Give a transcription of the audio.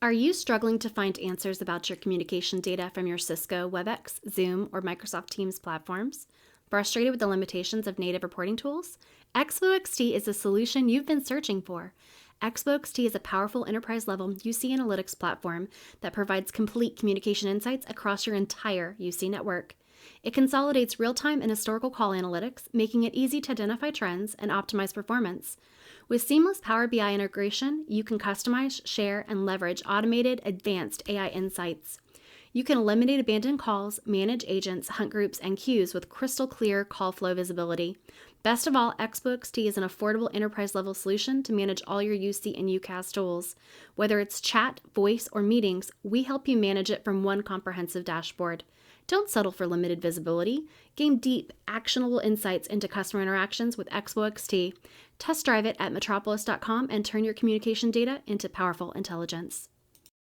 Are you struggling to find answers about your communication data from your Cisco, Webex, Zoom, or Microsoft Teams platforms? Frustrated with the limitations of native reporting tools? Expo XT is the solution you've been searching for. Expo XT is a powerful enterprise-level UC analytics platform that provides complete communication insights across your entire UC network. It consolidates real-time and historical call analytics, making it easy to identify trends and optimize performance. With seamless Power BI integration, you can customize, share, and leverage automated, advanced AI insights. You can eliminate abandoned calls, manage agents, hunt groups, and queues with crystal clear call flow visibility. Best of all, Expo XT is an affordable enterprise-level solution to manage all your UC and UCaaS tools. Whether it's chat, voice, or meetings, we help you manage it from one comprehensive dashboard. Don't settle for limited visibility. Gain deep, actionable insights into customer interactions with Expo XT. Test drive it at metropolis.com and turn your communication data into powerful intelligence.